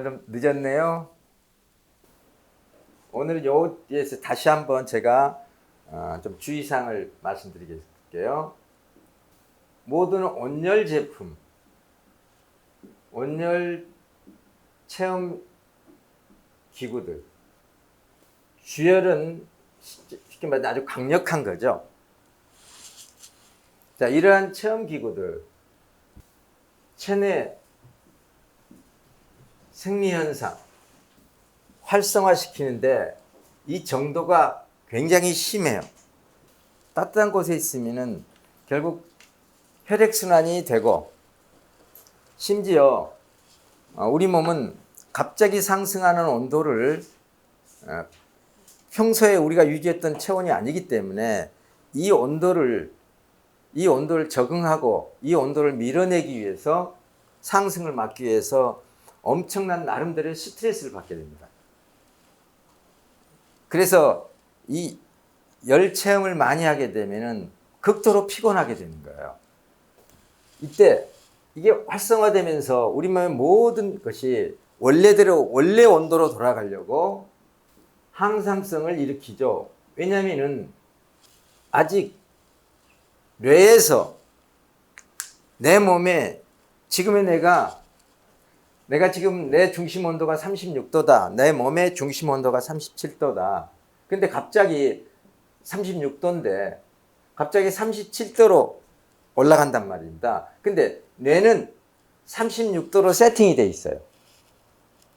오늘 좀 늦었네요. 오늘은 여기에서 다시 한번 제가 좀 주의사항을 말씀드리겠게요. 모든 온열 제품, 온열 체험 기구들, 주열은 쉽게 말해 아주 강력한 거죠. 자, 이러한 체험 기구들, 체내 생리현상 활성화시키는데 이 정도가 굉장히 심해요. 따뜻한 곳에 있으면은 결국 혈액순환이 되고, 심지어 우리 몸은 갑자기 상승하는 온도를 평소에 우리가 유지했던 체온이 아니기 때문에 이 온도를 적응하고 이 온도를 밀어내기 위해서, 상승을 막기 위해서 엄청난 나름대로의 스트레스를 받게 됩니다. 그래서 이 열 체험을 많이 하게 되면은 극도로 피곤하게 되는 거예요. 이때 이게 활성화되면서 우리 몸의 모든 것이 원래대로, 원래 온도로 돌아가려고 항상성을 일으키죠. 왜냐하면은 아직 뇌에서 내 몸에 지금의 내가 지금 내 중심 온도가 36도다. 내 몸의 중심 온도가 37도다. 근데 갑자기 36도인데 갑자기 37도로 올라간단 말입니다. 근데 뇌는 36도로 세팅이 돼 있어요.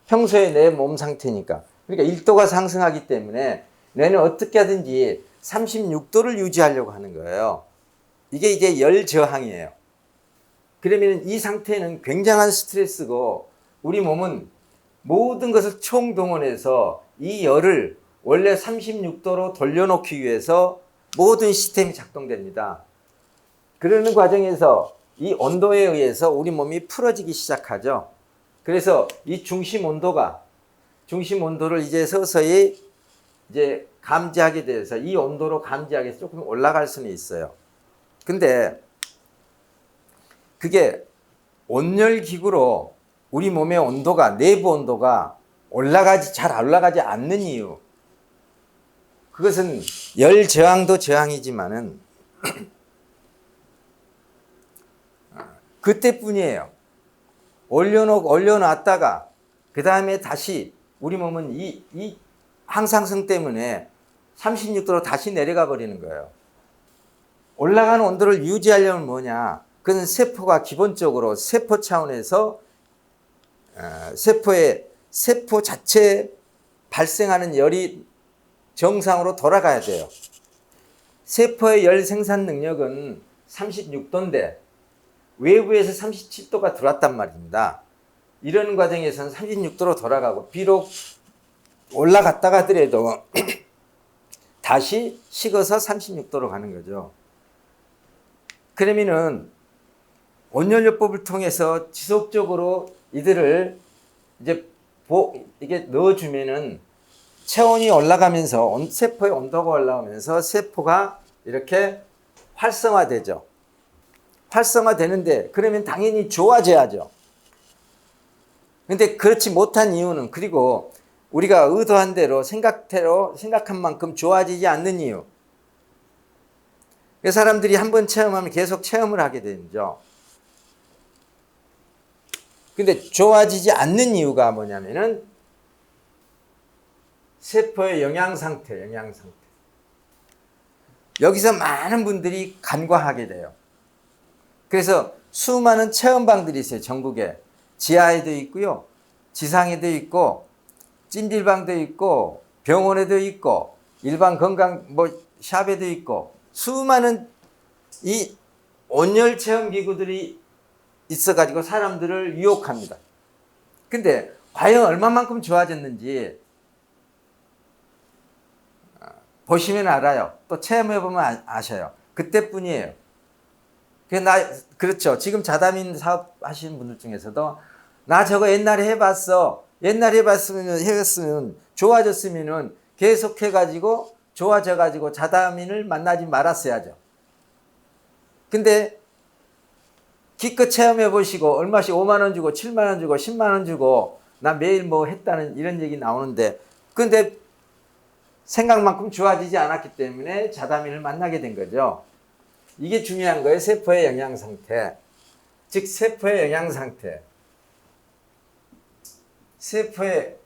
평소에 내 몸 상태니까. 그러니까 1도가 상승하기 때문에 뇌는 어떻게 하든지 36도를 유지하려고 하는 거예요. 이게 이제 열 저항이에요. 그러면 이 상태는 굉장한 스트레스고, 우리 몸은 모든 것을 총동원해서 이 열을 원래 36도로 돌려놓기 위해서 모든 시스템이 작동됩니다. 그러는 과정에서 이 온도에 의해서 우리 몸이 풀어지기 시작하죠. 그래서 이 중심 온도를 이제 서서히 이제 감지하게 돼서, 이 온도로 감지하게 해서 조금 올라갈 수는 있어요. 근데 그게 온열 기구로 우리 몸의 온도가, 내부 온도가 잘 올라가지 않는 이유, 그것은 열 저항도 저항이지만은 그때뿐이에요. 올려놨다가 그 다음에 다시 우리 몸은 이 항상성 때문에 36도로 다시 내려가 버리는 거예요. 올라가는 온도를 유지하려면 뭐냐? 그건 세포가 기본적으로 세포 차원에서 세포 자체에 발생하는 열이 정상으로 돌아가야 돼요. 세포의 열 생산 능력은 36도인데 외부에서 37도가 들어왔단 말입니다. 이런 과정에서는 36도로 돌아가고, 비록 올라갔다가 하더라도 다시 식어서 36도로 가는 거죠. 그러면은 온열요법을 통해서 지속적으로 이들을 이게 넣어주면은 체온이 올라가면서 세포의 온도가 올라오면서 세포가 이렇게 활성화되죠. 활성화되는데 그러면 당연히 좋아져야죠. 근데 그렇지 못한 이유는, 그리고 우리가 의도한 대로 생각한 만큼 좋아지지 않는 이유. 사람들이 한번 체험하면 계속 체험을 하게 되죠. 근데 좋아지지 않는 이유가 뭐냐면은 세포의 영양 상태. 여기서 많은 분들이 간과하게 돼요. 그래서 수많은 체험방들이 있어요. 전국에. 지하에도 있고요, 지상에도 있고, 찜질방도 있고, 병원에도 있고, 일반 건강 샵에도 있고, 수많은 이 온열 체험 기구들이 있어가지고 사람들을 유혹합니다. 근데 과연 얼마만큼 좋아졌는지 보시면 알아요. 또 체험해보면 아셔요. 그때뿐이에요. 그렇죠. 지금 자다민 사업 하시는 분들 중에서도 나 저거 옛날에 해봤어. 옛날에 해봤으면 좋아졌으면은 계속 해가지고 좋아져가지고 자다민을 만나지 말았어야죠. 근데 기껏 체험해보시고 얼마씩 5만원 주고 7만원 주고 10만원 주고 나 매일 뭐 했다는 이런 얘기 나오는데, 근데 생각만큼 좋아지지 않았기 때문에 자다민을 만나게 된 거죠. 이게 중요한 거예요. 세포의 영양 상태. 즉 세포의 영양 상태. 세포의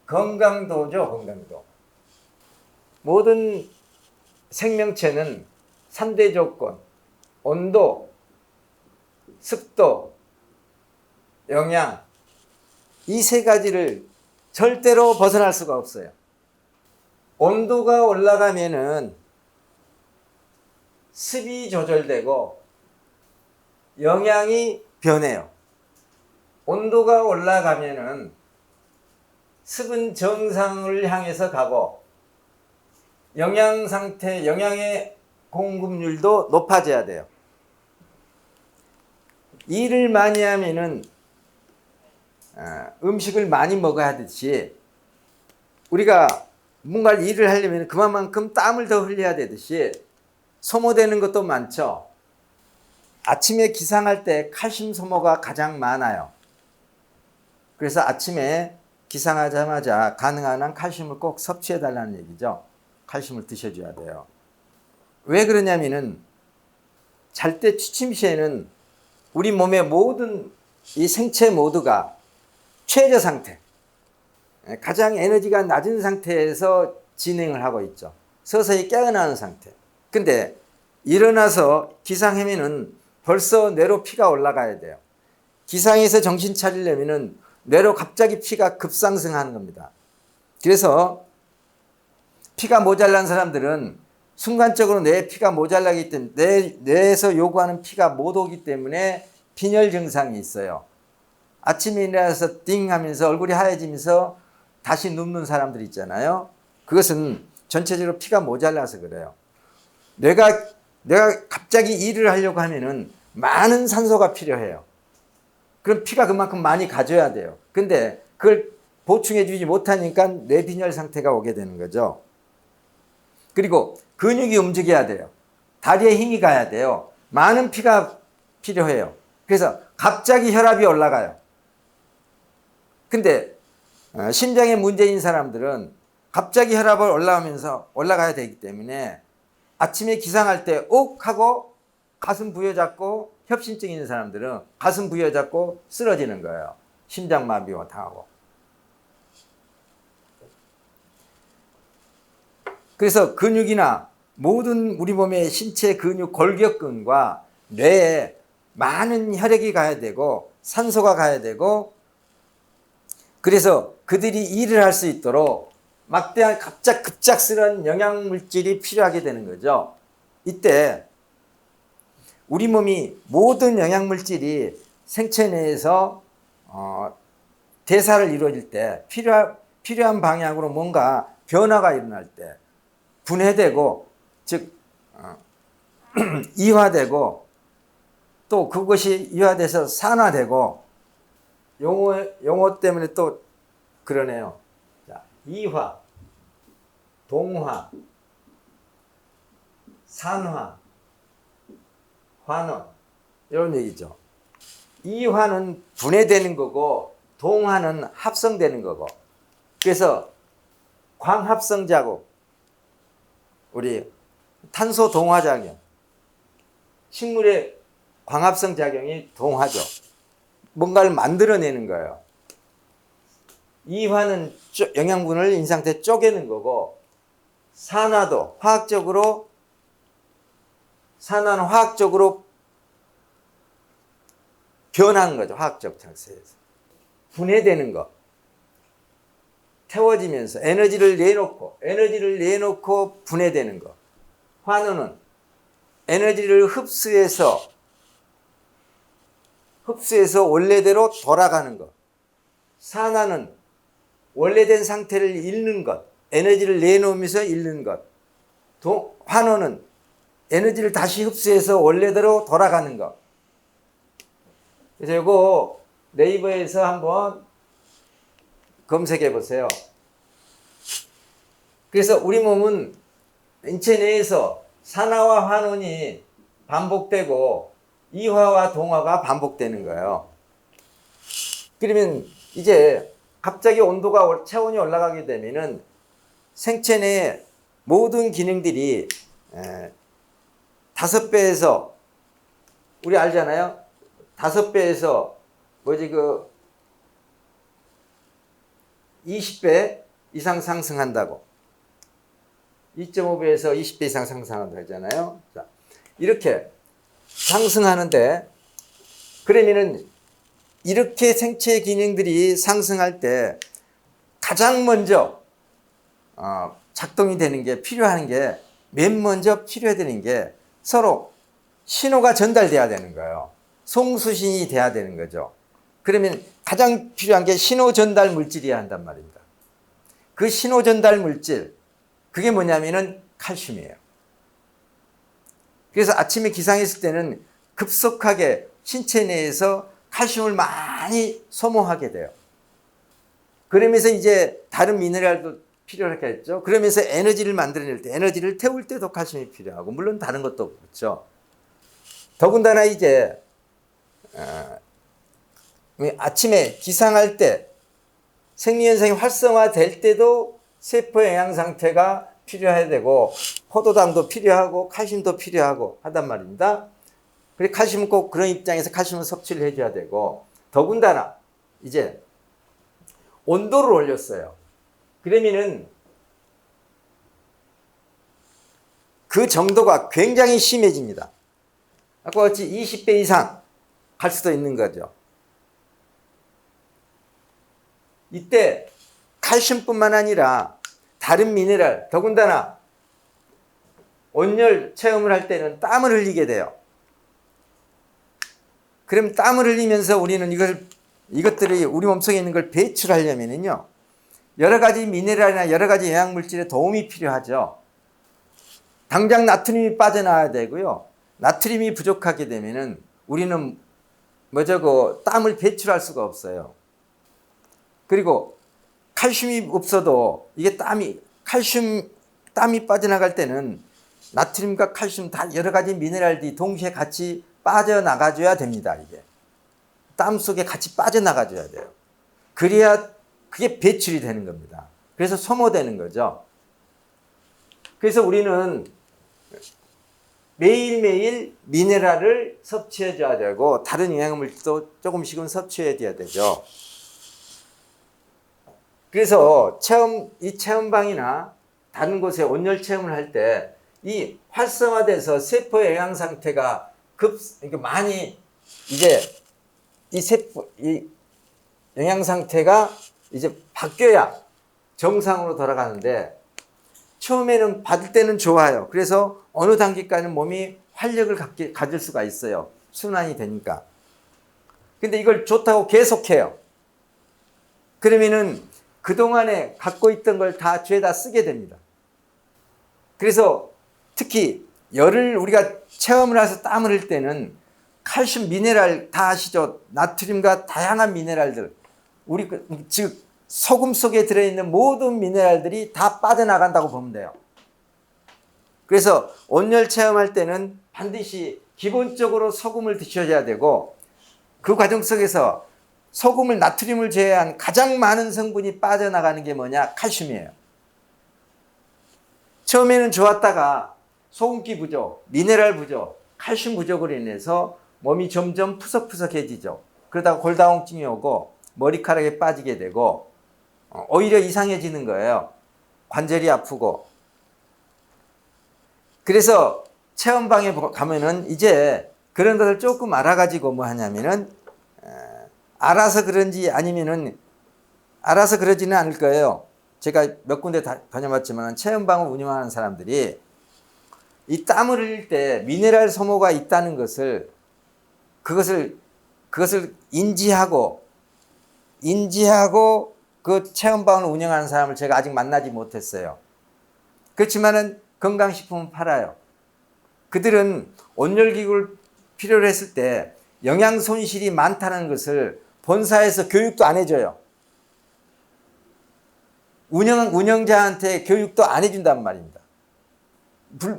건강도죠. 건강도. 모든 생명체는 3대 조건, 온도, 습도, 영양, 이 세 가지를 절대로 벗어날 수가 없어요. 온도가 올라가면은 습이 조절되고 영양이 변해요. 온도가 올라가면은 습은 정상을 향해서 가고 영양 상태, 영양의 공급률도 높아져야 돼요. 일을 많이 하면은 음식을 많이 먹어야 하듯이 우리가 뭔가를 일을 하려면 그만큼 땀을 더 흘려야 되듯이 소모되는 것도 많죠. 아침에 기상할 때 칼슘 소모가 가장 많아요. 그래서 아침에 기상하자마자 가능한 한 칼슘을 꼭 섭취해 달라는 얘기죠. 칼슘을 드셔줘야 돼요. 왜 그러냐면은 잘 때 취침 시에는 우리 몸의 모든 이 생체 모두가 최저 상태, 가장 에너지가 낮은 상태에서 진행을 하고 있죠. 서서히 깨어나는 상태. 근데 일어나서 기상하면은 벌써 뇌로 피가 올라가야 돼요. 기상에서 정신 차리려면은 뇌로 갑자기 피가 급상승하는 겁니다. 그래서 피가 모자란 사람들은 순간적으로 뇌에 피가 모자라기 때문에 뇌에서 요구하는 피가 못 오기 때문에 빈혈 증상이 있어요. 아침에 일어나서 띵 하면서 얼굴이 하얘지면서 다시 눕는 사람들 있잖아요. 그것은 전체적으로 피가 모자라서 그래요. 뇌가 갑자기 일을 하려고 하면은 많은 산소가 필요해요. 그럼 피가 그만큼 많이 가져야 돼요. 근데 그걸 보충해 주지 못하니까 뇌빈혈 상태가 오게 되는 거죠. 그리고 근육이 움직여야 돼요. 다리에 힘이 가야 돼요. 많은 피가 필요해요. 그래서 갑자기 혈압이 올라가요. 근데 심장에 문제인 사람들은 갑자기 혈압을 올라가야 되기 때문에 아침에 기상할 때 욱 하고 가슴 부여잡고 협심증 있는 사람들은 가슴 부여잡고 쓰러지는 거예요. 심장마비가 당하고. 그래서 근육이나 모든 우리 몸의 신체 근육 골격근과 뇌에 많은 혈액이 가야 되고 산소가 가야 되고, 그래서 그들이 일을 할 수 있도록 막대한 급작스러운 영양물질이 필요하게 되는 거죠. 이때 우리 몸이 모든 영양물질이 생체 내에서 대사를 이루어질 때 필요한 방향으로 뭔가 변화가 일어날 때 분해되고, 즉 이화되고, 또 그것이 이화돼서 산화되고, 용어 때문에 또 그러네요. 자, 이화, 동화, 산화, 환원, 이런 얘기죠. 이화는 분해되는 거고 동화는 합성되는 거고, 그래서 광합성 작용, 우리 탄소 동화 작용, 식물의 광합성 작용이 동화죠. 뭔가를 만들어내는 거예요. 이화는 영양분을 인상태에 쪼개는 거고, 산화는 화학적으로 변하는 거죠. 화학적 상태에서 분해되는 거, 태워지면서 에너지를 내놓고 분해되는 거. 환원은 에너지를 흡수해서 원래대로 돌아가는 것. 산화는 원래된 상태를 잃는 것, 에너지를 내놓으면서 잃는 것. 환원은 에너지를 다시 흡수해서 원래대로 돌아가는 것. 그래서 이거 네이버에서 한번 검색해 보세요. 그래서 우리 몸은 인체 내에서 산화와 환원이 반복되고 이화와 동화가 반복되는 거예요. 그러면 이제 갑자기 온도가 체온이 올라가게 되면은 생체 내 모든 기능들이 5배에서 우리 알잖아요. 5배에서 뭐지 20배 이상 상승한다고. 2.5배에서 20배 이상 상승한다고 하잖아요. 자, 이렇게 상승하는데 그러면은 이렇게 생체 기능들이 상승할 때 가장 먼저 작동이 되는 게 필요한 게 맨 먼저 필요해되는 게 서로 신호가 전달돼야 되는 거예요. 송수신이 돼야 되는 거죠. 그러면 가장 필요한 게 신호 전달 물질이어야 한단 말입니다. 그 신호 전달 물질 그게 뭐냐면은 칼슘이에요. 그래서 아침에 기상했을 때는 급속하게 신체 내에서 칼슘을 많이 소모하게 돼요. 그러면서 이제 다른 미네랄도 필요하겠죠. 그러면서 에너지를 만들어낼 때, 에너지를 태울 때도 칼슘이 필요하고, 물론 다른 것도 그렇죠. 더군다나 이제 아침에 기상할 때 생리현상이 활성화될 때도 세포 영양 상태가 필요해야 되고, 포도당도 필요하고, 칼슘도 필요하고 하단 말입니다. 그래 칼슘은 꼭 그런 입장에서 칼슘을 섭취를 해줘야 되고, 더군다나 이제 온도를 올렸어요. 그러면은 그 정도가 굉장히 심해집니다. 아까 같이 20배 이상 갈 수도 있는 거죠. 이때 칼슘뿐만 아니라 다른 미네랄, 더군다나 온열 체험을 할 때는 땀을 흘리게 돼요. 그럼 땀을 흘리면서 우리는 이것들이 우리 몸속에 있는 걸 배출하려면은요, 여러 가지 미네랄이나 여러 가지 영양물질의 도움이 필요하죠. 당장 나트륨이 빠져나와야 되고요. 나트륨이 부족하게 되면은 우리는 땀을 배출할 수가 없어요. 그리고 칼슘이 없어도 이게 땀이 빠져나갈 때는 나트륨과 칼슘 다 여러 가지 미네랄들이 동시에 같이 빠져나가줘야 됩니다. 이게 땀 속에 같이 빠져나가줘야 돼요. 그래야 그게 배출이 되는 겁니다. 그래서 소모되는 거죠. 그래서 우리는 매일매일 미네랄을 섭취해줘야 되고 다른 영양물질도 조금씩은 섭취해줘야 되죠. 그래서 이 체험방이나 다른 곳에 온열 체험을 할 때 이 활성화돼서 세포의 영양 상태가 많이 이제 이 영양 상태가 이제 바뀌어야 정상으로 돌아가는데, 처음에는 받을 때는 좋아요. 그래서 어느 단계까지는 몸이 활력을 가질 수가 있어요. 순환이 되니까. 근데 이걸 좋다고 계속해요. 그러면은 그동안에 갖고 있던 걸 다 죄다 쓰게 됩니다. 그래서 특히 열을 우리가 체험을 해서 땀을 흘릴 때는 칼슘, 미네랄 다 아시죠? 나트륨과 다양한 미네랄들, 즉 소금 속에 들어있는 모든 미네랄들이 다 빠져나간다고 보면 돼요. 그래서 온열 체험할 때는 반드시 기본적으로 소금을 드셔야 되고, 그 과정 속에서 소금을, 나트륨을 제외한 가장 많은 성분이 빠져나가는 게 뭐냐? 칼슘이에요. 처음에는 좋았다가 소금기 부족, 미네랄 부족, 칼슘 부족으로 인해서 몸이 점점 푸석푸석해지죠. 그러다가 골다공증이 오고 머리카락이 빠지게 되고 오히려 이상해지는 거예요. 관절이 아프고. 그래서 체험방에 가면은 이제 그런 것을 조금 알아가지고 뭐 하냐면은 알아서 그런지 아니면은 알아서 그러지는 않을 거예요. 제가 몇 군데 다녀봤지만 체험방을 운영하는 사람들이 이 땀을 흘릴 때 미네랄 소모가 있다는 그것을 인지하고 그 체험방을 운영하는 사람을 제가 아직 만나지 못했어요. 그렇지만은 건강식품은 팔아요. 그들은 온열기구를 필요로 했을 때 영양 손실이 많다는 것을 본사에서 교육도 안 해줘요. 운영자한테 교육도 안 해준단 말입니다.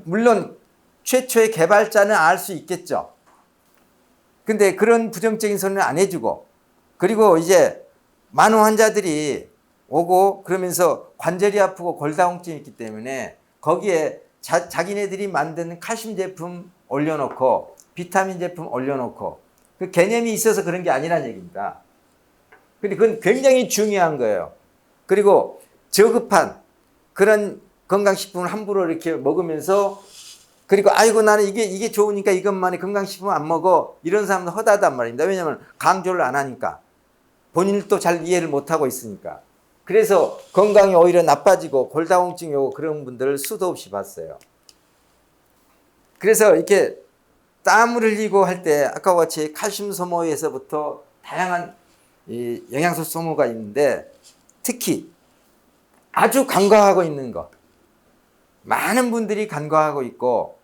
물론 최초의 개발자는 알 수 있겠죠. 근데 그런 부정적인 소리는 안 해주고, 그리고 이제 많은 환자들이 오고 그러면서 관절이 아프고 골다공증이 있기 때문에 거기에 자기네들이 만든 칼슘 제품 올려놓고 비타민 제품 올려놓고 그 개념이 있어서 그런 게 아니란 얘기입니다. 근데 그건 굉장히 중요한 거예요. 그리고 저급한 그런 건강식품을 함부로 이렇게 먹으면서 그리고 아이고 나는 이게 좋으니까 이것만이 건강식품 안 먹어 이런 사람도 허다하단 말입니다. 왜냐하면 강조를 안 하니까 본인도 잘 이해를 못하고 있으니까. 그래서 건강이 오히려 나빠지고 골다공증이 오고 그런 분들을 수도 없이 봤어요. 그래서 이렇게 땀을 흘리고 할 때 아까 같이 칼슘 소모에서부터 다양한 이 영양소 소모가 있는데 특히 아주 간과하고 있는 것 많은 분들이 간과하고 있고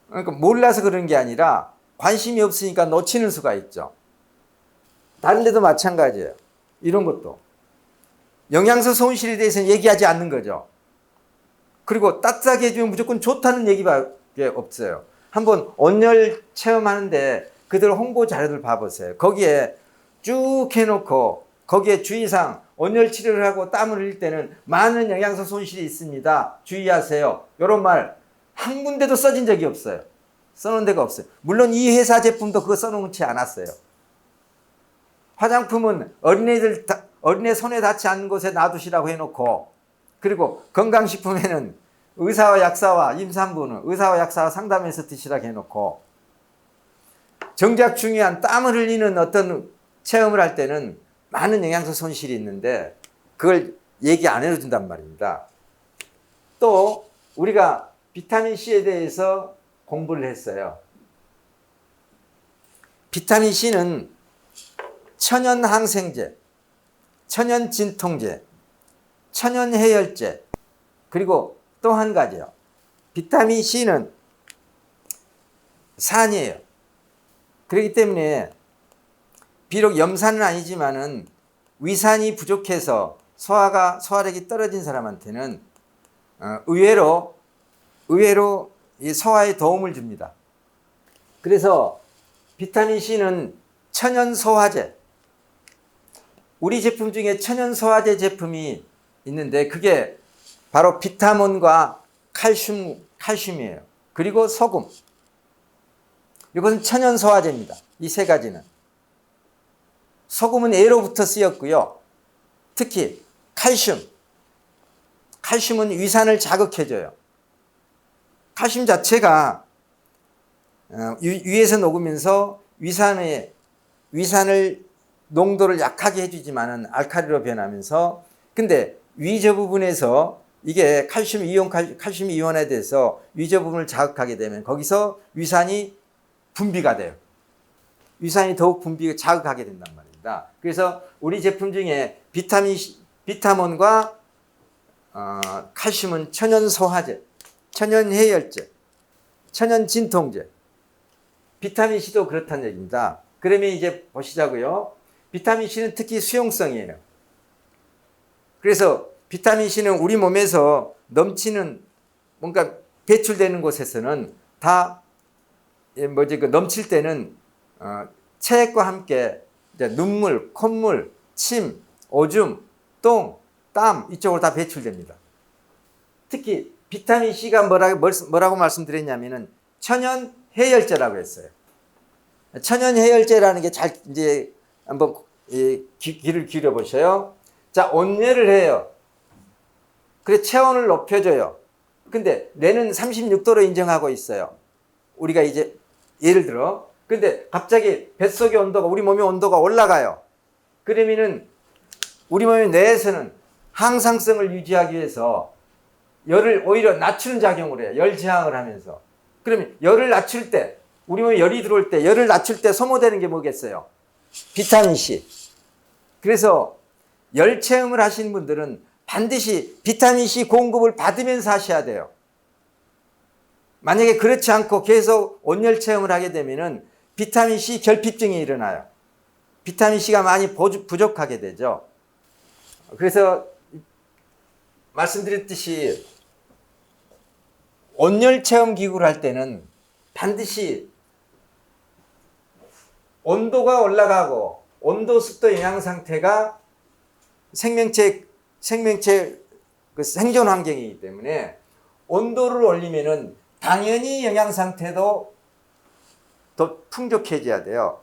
그러니까 몰라서 그런 게 아니라 관심이 없으니까 놓치는 수가 있죠. 다른 데도 마찬가지예요. 이런 것도 영양소 손실에 대해서는 얘기하지 않는 거죠. 그리고 따뜻하게 해주면 무조건 좋다는 얘기밖에 없어요. 한번 온열 체험하는데 그들 홍보 자료들 봐보세요. 거기에 쭉 해놓고 거기에 주의사항 온열 치료를 하고 땀을 흘릴 때는 많은 영양소 손실이 있습니다. 주의하세요. 이런 말 한 군데도 써진 적이 없어요. 써놓은 데가 없어요. 물론 이 회사 제품도 그거 써놓지 않았어요. 화장품은 어린애 손에 닿지 않는 곳에 놔두시라고 해놓고 그리고 건강식품에는 의사와 약사와 임산부는 의사와 약사와 상담해서 드시라고 해놓고 정작 중요한 땀을 흘리는 어떤 체험을 할 때는 많은 영양소 손실이 있는데 그걸 얘기 안 해준단 말입니다. 또 우리가 비타민C에 대해서 공부를 했어요. 비타민C는 천연 항생제, 천연 진통제, 천연 해열제, 그리고 또 한 가지요. 비타민C는 산이에요. 그렇기 때문에 비록 염산은 아니지만은 위산이 부족해서 소화력이 떨어진 사람한테는 의외로 이 소화에 도움을 줍니다. 그래서 비타민C는 천연 소화제, 우리 제품 중에 천연 소화제 제품이 있는데 그게 바로 비타민과 칼슘이에요. 그리고 소금. 이것은 천연 소화제입니다. 이 세 가지는. 소금은 애로부터 쓰였고요. 특히 칼슘은 위산을 자극해줘요. 칼슘 자체가 위에서 녹으면서 위산을 농도를 약하게 해주지만은 알칼리로 변하면서 근데 위저 부분에서 이게 칼슘 이온에 대해서 위저 부분을 자극하게 되면 거기서 위산이 분비가 돼요. 위산이 더욱 자극하게 된단 말입니다. 그래서 우리 제품 중에 비타민과 칼슘은 천연 소화제, 천연 해열제, 천연 진통제, 비타민C도 그렇다는 얘기입니다. 그러면 이제 보시자고요. 비타민C는 특히 수용성이에요. 그래서 비타민C는 우리 몸에서 넘치는 뭔가 배출되는 곳에서는 다 넘칠 때는 체액과 함께 이제 눈물, 콧물, 침, 오줌, 똥, 땀 이쪽으로 다 배출됩니다. 특히 비타민C가 뭐라고 말씀드렸냐면은 천연 해열제라고 했어요. 천연 해열제라는 게 잘 이제 한번 귀를 기울여 보셔요. 자, 온열을 해요. 그래 체온을 높여줘요. 근데 뇌는 36도로 인정하고 있어요. 우리가 이제 예를 들어 근데 갑자기 뱃속의 온도가 우리 몸의 온도가 올라가요. 그러면은 우리 몸의 뇌에서는 항상성을 유지하기 위해서 열을 오히려 낮추는 작용을 해요. 열 저항을 하면서. 그러면 열을 낮출 때 우리 몸에 열이 들어올 때 열을 낮출 때 소모되는 게 뭐겠어요? 비타민C. 그래서 열 체험을 하시는 분들은 반드시 비타민C 공급을 받으면서 하셔야 돼요. 만약에 그렇지 않고 계속 온열 체험을 하게 되면은 비타민C 결핍증이 일어나요. 비타민C가 많이 부족하게 되죠. 그래서 말씀드렸듯이 온열 체험 기구를 할 때는 반드시 온도가 올라가고 온도, 습도, 영양 상태가 생명체 그 생존 환경이기 때문에 온도를 올리면은 당연히 영양 상태도 더 풍족해져야 돼요.